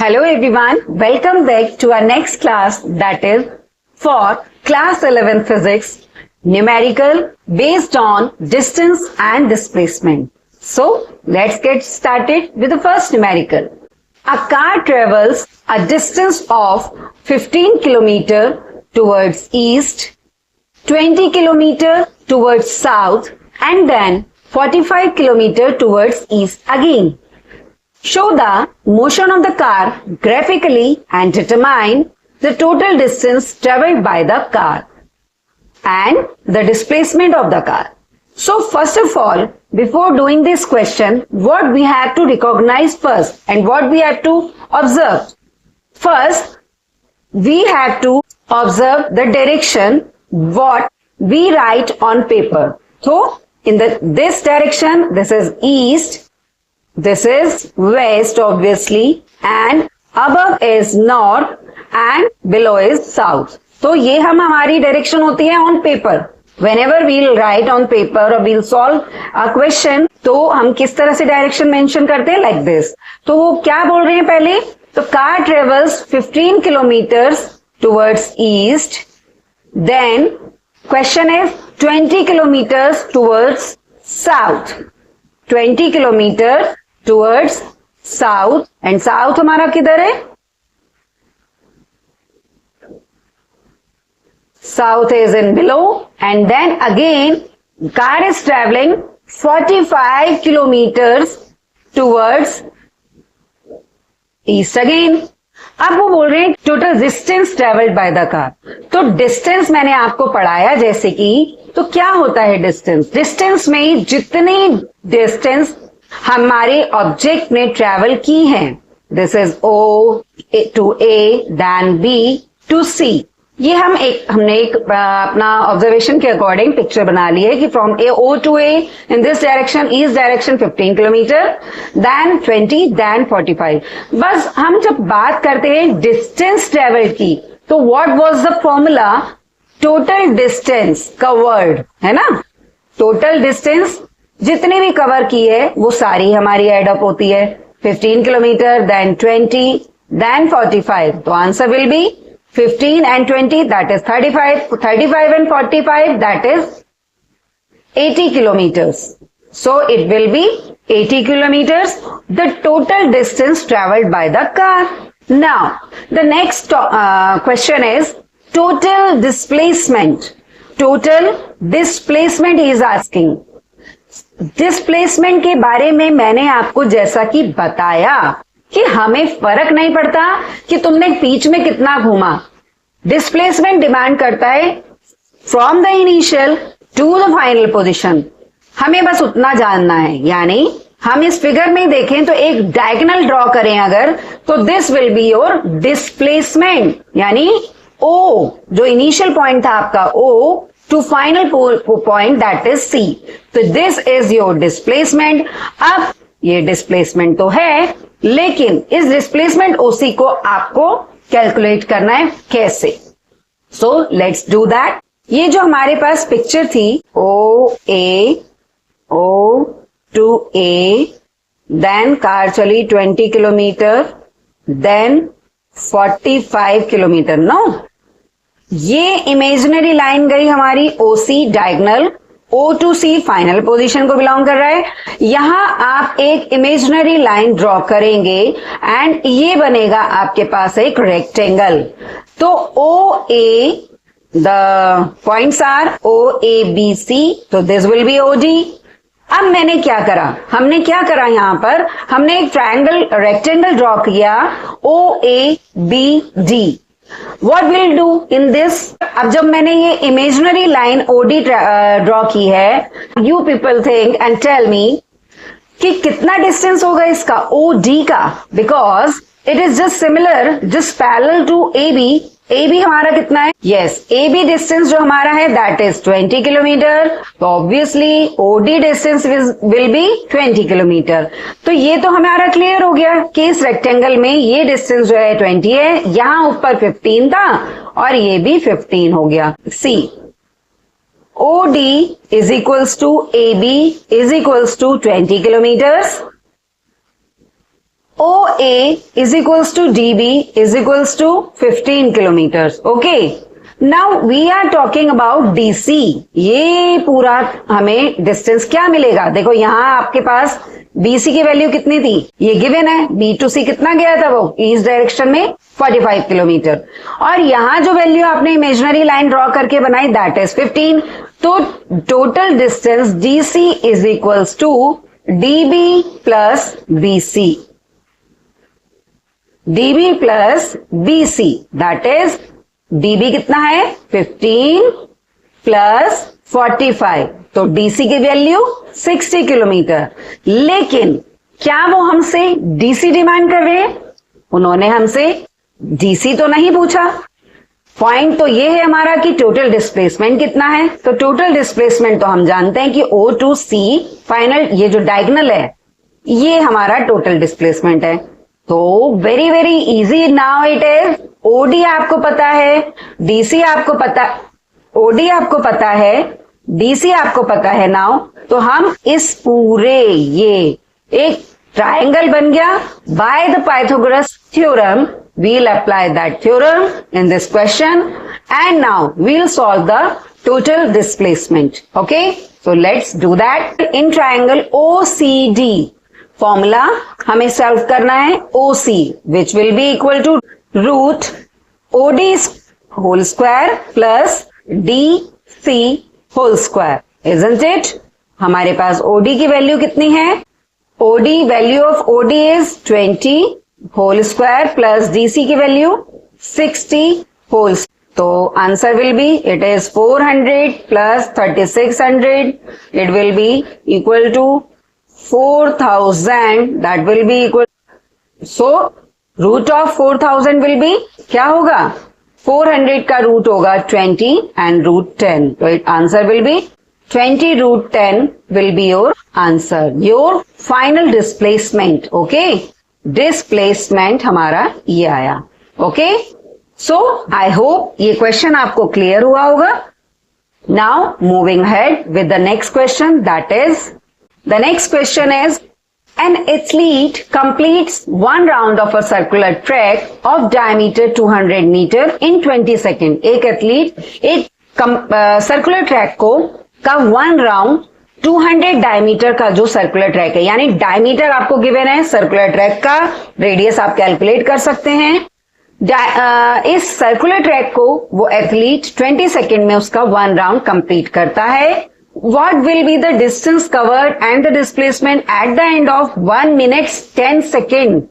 Hello everyone, welcome back to our next class, that is for class 11 physics, numerical based on distance and displacement. So let's get started with the first numerical. A car travels a distance of 15 km towards east, 20 km towards south and then 45 km towards east again. Show the motion of the car graphically and determine the total distance traveled by the car and the displacement of the car. So first of all, before doing this question, what we have to recognize first and what we have to observe. First, we have to observe the direction what we write on paper. So in this direction, this is east. This is west obviously and above is north and below is south. तो ये हमारी direction होती है on paper. Whenever we'll write on paper or we'll solve a question, तो हम किस तरह से डायरेक्शन मेंशन करते हैं like this. तो वो क्या बोल रहे हैं पहले? तो car travels 15 kilometers towards east. Then question is 20 kilometers towards south. 20 kilometers towards south and south हमारा किधर है? South is in below and then again car is traveling 45 kilometers towards east again. अब वो बोल रहे हैं total distance travelled by the car. तो distance मैंने आपको पढ़ाया जैसे कि, तो क्या होता है डिस्टेंस? डिस्टेंस में जितनी डिस्टेंस हमारे ऑब्जेक्ट ने ट्रेवल की है, this is O to A then B to C. ये हमने एक अपना ऑब्जर्वेशन के अकॉर्डिंग पिक्चर बना ली है कि from A O to A in this direction east direction 15 kilometre then 20 then 45. बस हम जब बात करते हैं डिस्टेंस ट्रेवल की, तो what was the formula? Total distance covered, है ना. टोटल डिस्टेंस जितनी भी कवर की है वो सारी हमारी एड अप होती है. 15 किलोमीटर देन 20 देन 45. तो answer will B 15 and 20 that is 35. 35 and 45 that is 80 kilometers. So it will be 80 kilometers the total distance traveled by the car. Now the next question is total displacement. Total displacement he is asking. Displacement के बारे में मैंने आपको जैसा कि बताया कि हमें फर्क नहीं पड़ता कि तुमने बीच में कितना घूमा. डिस्प्लेसमेंट डिमांड करता है from the initial to the final position. हमें बस उतना जानना है. यानी हम इस फिगर में देखें तो एक डायगोनल ड्रॉ करें अगर, तो this will be your displacement. यानी ओ जो इनिशियल पॉइंट था आपका ओ to final point that is C. तो this is your displacement. अब ये displacement तो है, लेकिन इस displacement OC को आपको कैलकुलेट करना है कैसे. So let's do that. ये जो हमारे पास पिक्चर थी O to A, then car चली 20 किलोमीटर then 45 किलोमीटर. नो, ये इमेजिनरी लाइन गई हमारी OC diagonal, O to C final position को बिलोंग कर रहा है. यहां आप एक इमेजिनरी लाइन ड्रॉ करेंगे एंड ये बनेगा आपके पास एक रेक्टेंगल. तो OA the points are OABC, तो दिस विल बी OD. अब मैंने क्या करा? हमने क्या करा यहां पर? हमने एक ट्रायंगल रेक्टेंगल ड्रॉ किया OABD. What we'll do in this? अब जब मैंने ये इमेजिनरी लाइन OD ड्रॉ की है, you people think and tell me कि कितना डिस्टेंस होगा इसका OD का, because it is just similar, just parallel to AB. AB हमारा कितना है? Yes, AB डिस्टेंस जो हमारा है that is 20 किलोमीटर. तो obviously OD distance will be 20 kilometre. तो ये तो हमारा क्लियर हो गया कि इस रेक्टेंगल में ये डिस्टेंस जो है 20 है, यहां ऊपर 15 था और ये भी 15 हो गया. C OD is equals to AB is equals to 20 kilometers. OA is equals to DB is equals to 15 kilometers. Okay. Now we are talking about DC. ये पूरा हमें डिस्टेंस क्या मिलेगा? देखो यहां आपके पास BC की वैल्यू कितनी थी? ये गिवन है. B to C कितना गया था वो? ईस्ट डायरेक्शन में 45 किलोमीटर. और यहां जो वैल्यू आपने इमेजिनरी लाइन ड्रॉ करके बनाई दैट इज 15. तो total distance DC is equals to DB plus BC. DB plus BC that is DB कितना है? 15 प्लस 45. तो DC की वैल्यू 60 किलोमीटर. लेकिन क्या वो हमसे DC डिमांड कर रहे हैं? उन्होंने हमसे DC तो नहीं पूछा. पॉइंट तो ये है हमारा कि टोटल डिस्प्लेसमेंट कितना है. तो टोटल डिस्प्लेसमेंट तो हम जानते हैं कि O to C फाइनल, ये जो डायगोनल है ये हमारा टोटल डिस्प्लेसमेंट है. तो very very easy now it is. OD आपको पता है, DC आपको पता, OD आपको पता है, DC आपको पता है. नाउ तो हम इस पूरे, ये एक ट्रायंगल बन गया. By the Pythagoras theorem we'll apply that theorem in this question, and now we'll solve the total displacement. Okay, so let's do that. In triangle OCD formula हमें सॉल्व करना है. OC which will be equal to root OD whole square plus DC whole square. Isn't it? हमारे पास OD की value कितनी है? OD value of OD is 20 whole square plus DC की value 60 whole. तो answer will be, it is 400 plus 3600. It will be equal to 4000. That will be equal, so root of 4000 will be क्या होगा? 400 का root होगा 20 and root 10. तो it answer will be 20 root 10 will be your answer, your final displacement. Okay, displacement हमारा ये आया. Okay, so I hope ये question आपको क्लियर हुआ होगा. Now moving ahead with the next question, that is, the next question is, an athlete completes one round of a circular track of diameter 200 meter in 20 seconds. एक athlete एक circular track को का one round 200 diameter का जो circular track है, यानी diameter आपको given है सर्कुलर ट्रैक का, रेडियस आप कैलकुलेट कर सकते हैं. इस सर्कुलर ट्रैक को वो एथलीट 20 सेकेंड में उसका वन राउंड कंप्लीट करता है. What will be the distance covered and the displacement at the end of 1 minute 10 second.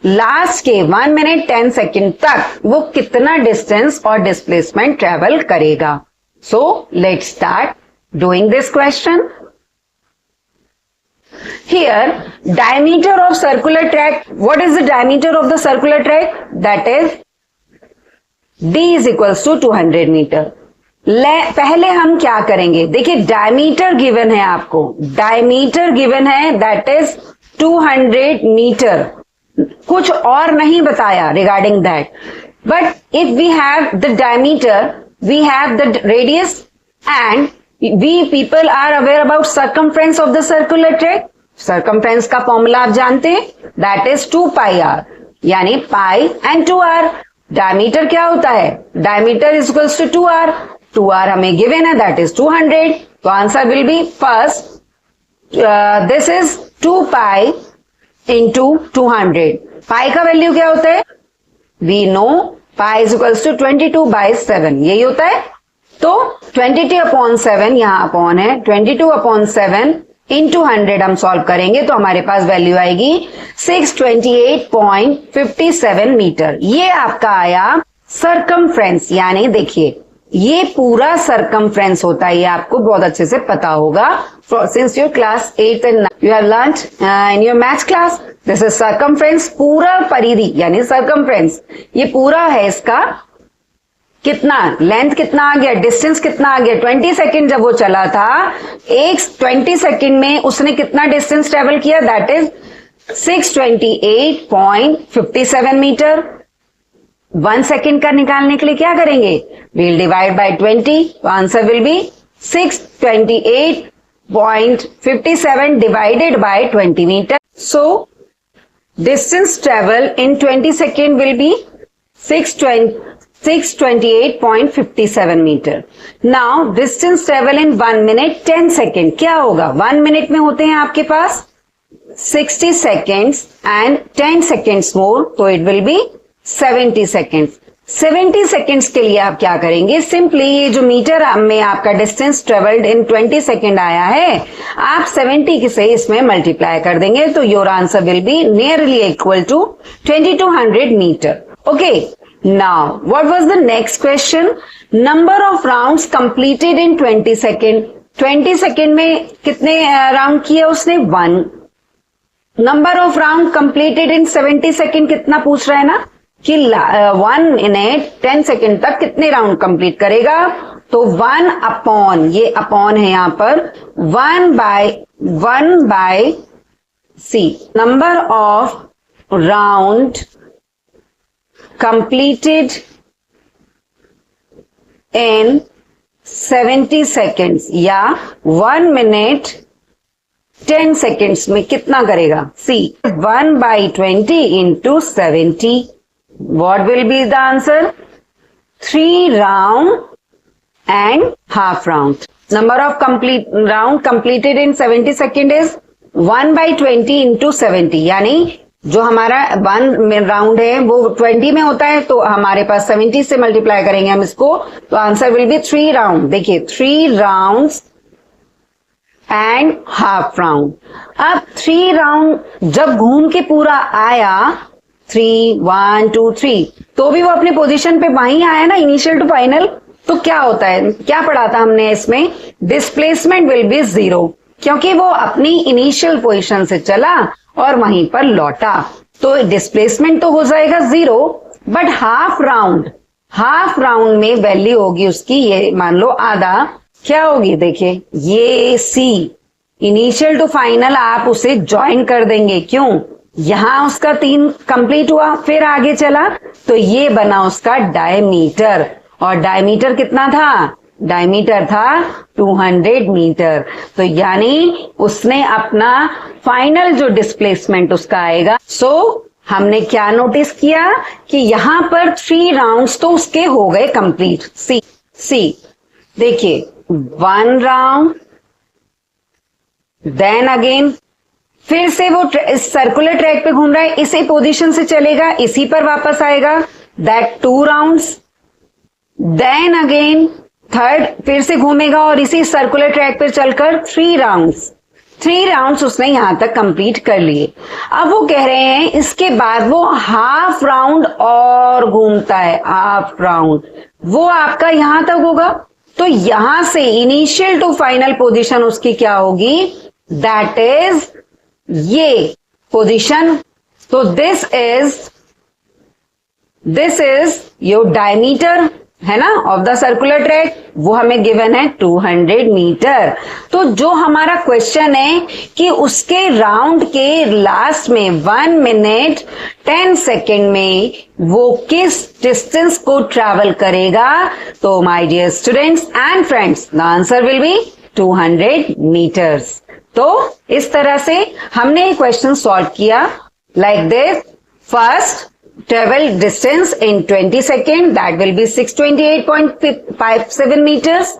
Last के 1 minute 10 सेकेंड तक वो कितना डिस्टेंस और डिस्प्लेसमेंट ट्रेवल करेगा. So let's start doing this question. Here, diameter of circular track. What is the diameter of the circular track? That is D is equals to 200 meter. पहले हम क्या करेंगे? देखिए डायमीटर गिवन है आपको, diameter given है that is 200 metre. कुछ और नहीं बताया regarding that. But if we have the diameter, we have the radius and we people are aware about circumference of the circular track. Circumference का formula आप जानते हैं, that is 2 pi r, यानी pi and 2r. Diameter क्या होता है? Diameter is equals to 2r. 2r हमें given है दैट इज 200. तो answer will be first, this is 2 pi into 200. Pi का वैल्यू क्या होता है? We know pi is equals to 22/7, यही होता है. तो 22/7 यहां अपॉन है, 22/7 इंटू 100 हम सॉल्व करेंगे तो हमारे पास वैल्यू आएगी 628.57 मीटर. ये आपका आया सरकमफ्रेंस, यानी देखिए ये पूरा सरकमफ्रेंस होता है, ये आपको बहुत अच्छे से पता होगा. Since your class 8 and 9 you have learnt in your maths class, this is circumference. पूरा परिधि यानी सरकमफ्रेंस, ये पूरा है इसका कितना लेंथ कितना आ गया, डिस्टेंस कितना आ गया. 20 सेकेंड जब वो चला था, एक 20 सेकेंड में उसने कितना डिस्टेंस ट्रेवल किया? That is 628.57 metre. 1 सेकेंड का निकालने के लिए क्या करेंगे? We'll divide by 20. तो answer will be 628.57 divided by 20 metre. So distance travel in 20 seconds will be 628.57 meter. Now distance travel in 1 minute 10 second क्या होगा? 1 minute में होते हैं आपके पास 60 seconds and 10 seconds more, तो it will be 70 seconds. 70 seconds के लिए आप क्या करेंगे? सिंपली ये जो मीटर में आपका डिस्टेंस ट्रेवल्ड इन 20 सेकेंड आया है, आप 70 से इसमें मल्टीप्लाई कर देंगे, तो your answer will be nearly equal to 2200 metre. Okay, now what was the next question? Number of rounds completed in 20 second. 20 second में कितने राउंड किए उसने? 1. Number of round completed in 70 second कितना पूछ रहा है ना, कि 1 मिनट 10 सेकेंड तक कितने राउंड कंप्लीट करेगा? तो 1 अपॉन, ये अपॉन है यहां पर, 1 by C, number of round completed in 70 seconds, या 1 मिनट 10 सेकेंड्स में कितना करेगा? See, 1/20 into 70. What will be the answer? 3 round and half round. Number of round completed in 70 second is 1/20 into 70. यानी जो हमारा 1 राउंड है वो 20 में होता है, तो हमारे पास 70 से मल्टीप्लाई करेंगे हम इसको, तो आंसर विल बी 3 राउंड. देखिए 3 राउंड्स एंड हाफ राउंड. अब 3 राउंड जब घूम के पूरा आया, 3 1 2 3, तो भी वो अपने पोजीशन पे वहीं आया ना, इनिशियल टू फाइनल. तो क्या होता है, क्या पढ़ा था हमने इसमें? डिस्प्लेसमेंट विल बी 0, क्योंकि वो अपनी इनिशियल पोजीशन से चला और वहीं पर लौटा, तो डिस्प्लेसमेंट तो हो जाएगा 0. बट हाफ राउंड में वैल्यू होगी उसकी, ये मान लो आधा, क्या होगी? देखिए ये सी, इनिशियल टू फाइनल आप उसे ज्वाइन कर देंगे. क्यों? यहां उसका 3 कंप्लीट हुआ, फिर आगे चला, तो ये बना उसका डायमीटर. और डायमीटर कितना था? डायमीटर था 200 मीटर. तो यानी उसने अपना फाइनल जो डिस्प्लेसमेंट उसका आएगा. सो हमने क्या नोटिस किया कि यहां पर 3 राउंड्स तो उसके हो गए कंप्लीट. सी देखिए 1 राउंड, देन अगेन फिर से वो सर्कुलर ट्रैक पे घूम रहा है, इसी पोजीशन से चलेगा, इसी पर वापस आएगा, that 2 rounds, then again third फिर से घूमेगा और इसी सर्कुलर ट्रैक पर चलकर 3 राउंड्स उसने यहां तक कंप्लीट कर लिए. अब वो कह रहे हैं इसके बाद वो हाफ राउंड और घूमता है, हाफ राउंड वो आपका यहां तक होगा. तो यहां से इनिशियल टू फाइनल पोजीशन उसकी क्या होगी? दैट इज ये पोजीशन. तो दिस इज योर डायमीटर है ना ऑफ द सर्कुलर ट्रैक, वो हमें गिवन है 200 मीटर. तो जो हमारा क्वेश्चन है कि उसके राउंड के लास्ट में 1 मिनट 10 सेकेंड में वो किस डिस्टेंस को ट्रैवल करेगा, तो my dear students and friends the answer will be 200 metres. तो इस तरह से हमने ये क्वेश्चन सॉल्व किया like this. First, travel distance in 20 seconds, that will be 628.57 meters,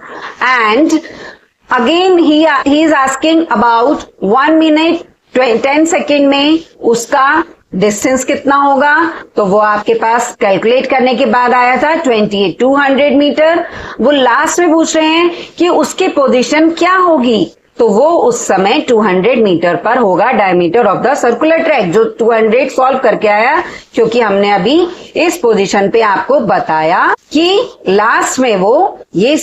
and again he is asking about 1 minute 10 second में उसका distance कितना होगा. तो वो आपके पास कैलकुलेट करने के बाद आया था 200 मीटर. वो लास्ट में पूछ रहे हैं कि उसकी पोजीशन क्या होगी, तो वो उस समय 200 मीटर पर होगा diameter of the circular track, जो 200 सॉल्व करके आया, क्योंकि हमने अभी इस पोजीशन पे आपको बताया कि लास्ट में वो ये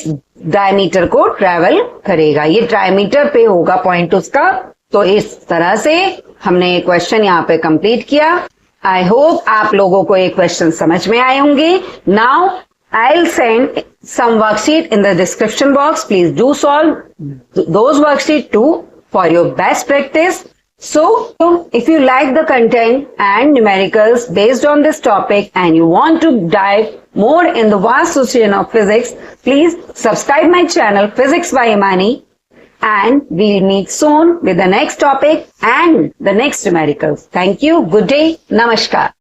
डायमीटर को ट्रेवल करेगा, ये डायमीटर पे होगा पॉइंट उसका. तो इस तरह से हमने ये क्वेश्चन यहाँ पे कंप्लीट किया. आई होप आप लोगों को ये क्वेश्चन समझ में आए होंगे. Now I'll send some worksheet in the description box. Please do solve those worksheet too for your best practice. So, if you like the content and numericals based on this topic and you want to dive more in the vast ocean of physics, please subscribe my channel Physics by Imani and we'll meet soon with the next topic and the next numericals. Thank you. Good day. Namaskar.